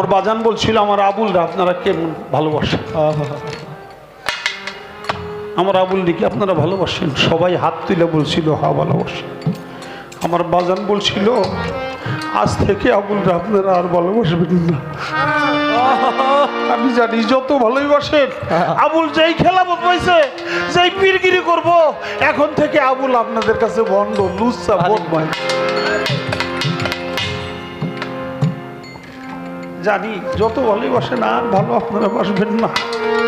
আমার বাজান বলছিল আমার আবুলরা আপনারা কেমন ভালোবাসেন, আমার আবুল দিকে আপনারা ভালোবাসেন? সবাই হাত তুলে বলছিল হ্যাঁ ভালোবাসেন। আমার বাজান বলছিল আজ থেকে আবুলরা আপনারা আর ভালোবাসবেন না। আমি জানি যত ভালোবাসেন, আবুল যেই খেলা বদমাইছে, যেই পীরগিরি করব, এখন থেকে আবুল আপনাদের কাছে বন্ধ, লুচ্চা বদমাই। জানি যত ভালোবাসেন আর ভালো আপনারা বাসবেন না,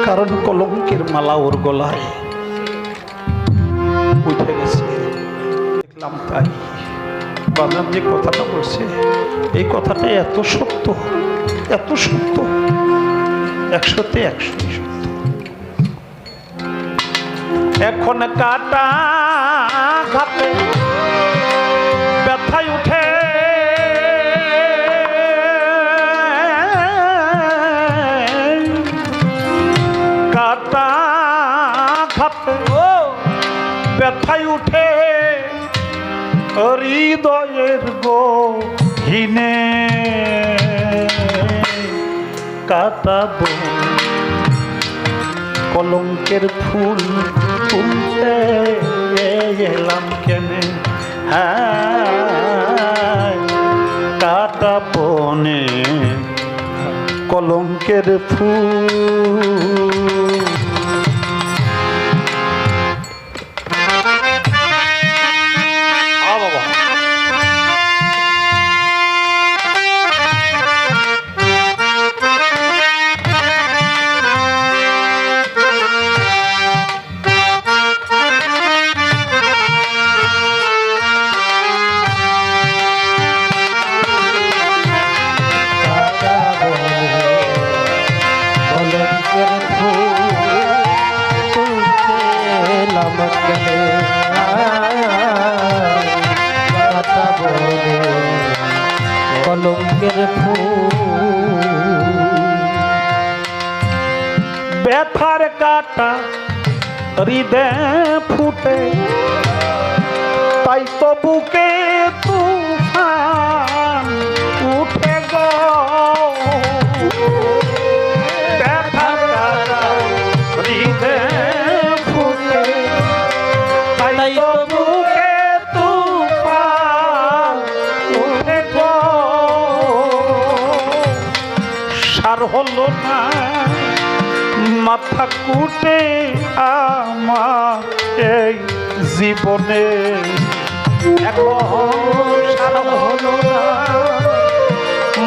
কারণ কলঙ্কের মালা ওর গলায় উঠে গেছে। দেখলাম তাই বাজার যে কথাটা বলছে, এই কথাটা এত সত্য, এত সত্য, 100-তে 100 সত্য। এখন কাটা ঘাটে ব্যথায় উঠে কাটা ঘাটে ব্যথায় উঠে হৃদয়ের গহীনে কাটাবো কলঙ্কের ফুল তুলতে এলাম কেনে, হ্যাঁ কাটাবো নে কলঙ্কের ফুল। কলঙ্কের ব্যথার কাটা হৃদয় ফুটে, তাই তো বুকে তুফান উঠে গো। ব্যথার কাটা হৃদয় ফুটে, তাই তো বুকে তুফান উঠে গো। সার হলো না মাথা কুটে আমার এই জীবনে, এখন সার হলো না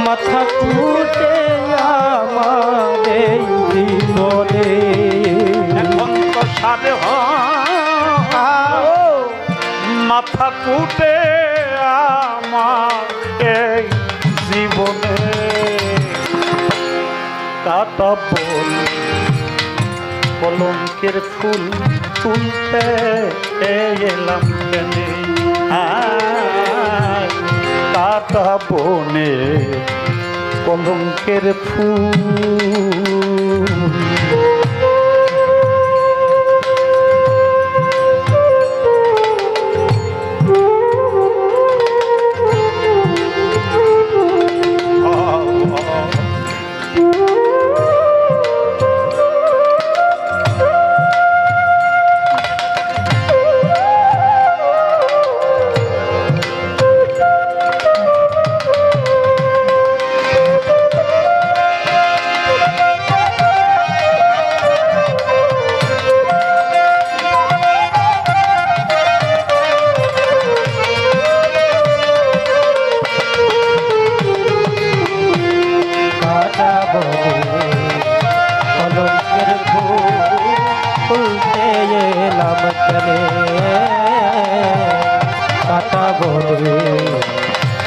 মাথা কুটে আমার এই জীবনে, এখন তো সার মাথা কুটে আমার এই জীবনে কাটাবো কলঙ্কের ফুল তুলতে এলাম কেনে, কাটাবো নে কলঙ্কের ফুল।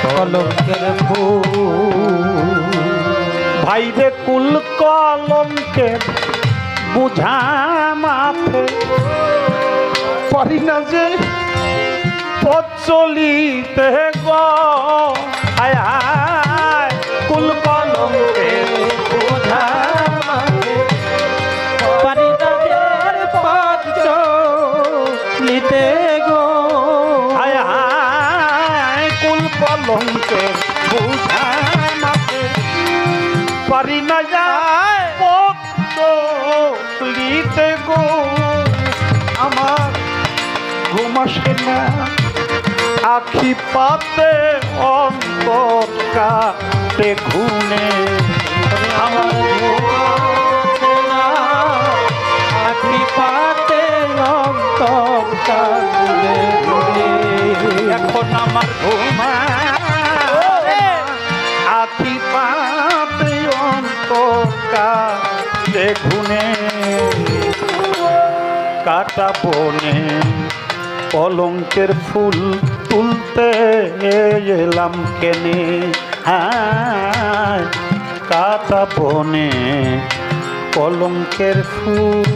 কলঙ্কের ভাই রে কুল কলঙ্কের বুঝা মাথে, পারি না যে পথ চলিতে গো। আয় আয় কুল কলঙ্কের বুঝা মাথে, পারি না যে পথ চলিতে গো। আয় আয় কুল কলঙ্কের বুঝা মাথে, পারি না পদ্মলিতে গো আমার ঘুম আসে না আখি পাতে অন্তর কাটে ঘুমে আমার আখি পাতে অন্তর কাঁদে এখন আমার ঘুম আখি পাতে অন্তর কাটে ঘুমে কাটা বনে কলঙ্কের ফুল তুলতে এলাম কেনে কাটা বনে কলঙ্কের ফুল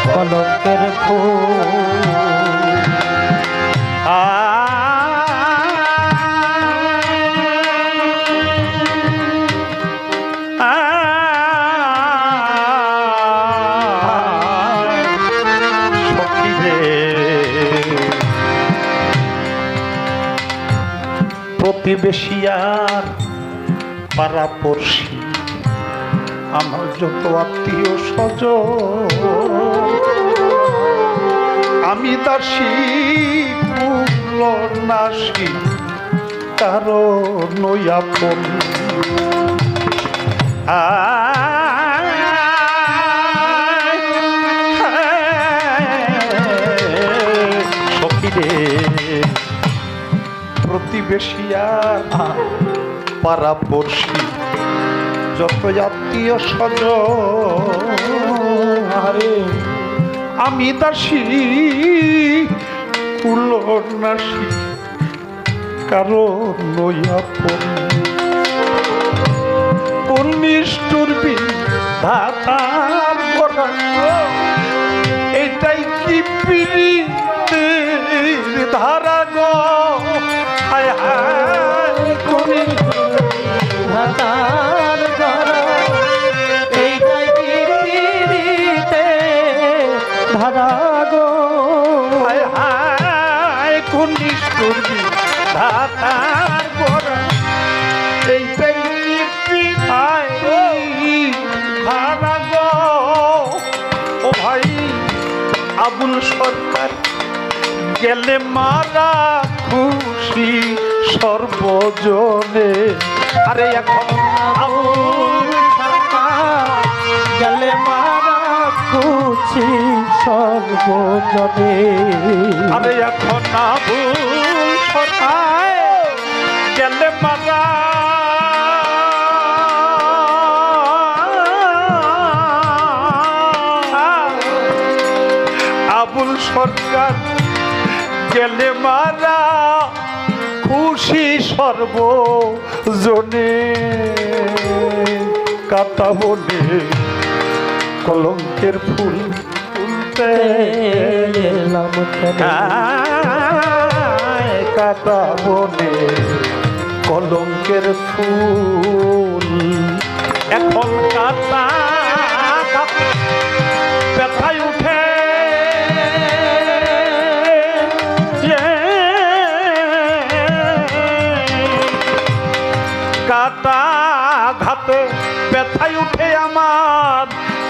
কলঙ্কের ফুল প্রতিবেশী আর পাড়াপড়শি আমার যত আত্মীয় স্বজন আমি দাসী নাসি কারো নয়াপন সখীরে প্রতিবেশী আর পাড়াপড়শি যত আত্মীয় স্বজন আরে আমি দাসী কুলনাসী কারো নয়াপন কোন নিষ্ঠুর বিধাতার করা এটাই কি পীড়িতের ধারা গো হায় হায় কোন ভাতার গড়া এইটাই কি পীড়িতে ধারা গো হায় হায় কোন নিষ্ঠুর বিধাতার গড়া এইটাই কি ধারা গো ও ভাই আবুল সরকার গেলে মারা খুশি সর্বজনে আরে এখন আবুল সরকার গেলে মারা খুশি সর্বজনে আরে এখন আবুল সরকার গেলে মারা আবুল সরকার গেলে মারা খুশি সর্বজনে কাটা বলে কলঙ্কের ফুল তুলতে এলাম কাটা বলে কলঙ্কের ফুল এখন কাটা ব্যথায় উঠে কাটা ঘাতে ব্যথায় উঠে আমার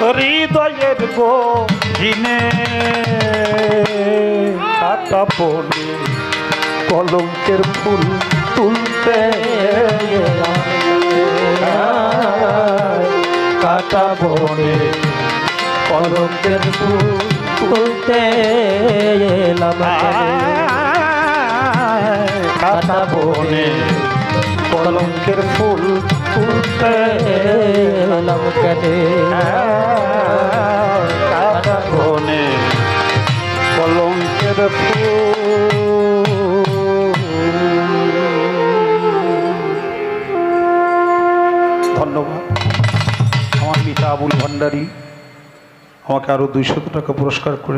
হৃদয়ের গহীনে কাটা বলে কলঙ্কের ফুল তুলতে কাটা বনে কলঙ্কের ফুল তুলতে এলাম কাটা বনে কলঙ্কের ফুল তুলতে এলাম কেনে কাটা বনে কলঙ্কের ফুল। ধন্যবাদ। আমার মিতা আবুল ভান্ডারী আমাকে আরো 200 টাকা পুরস্কার করেছে।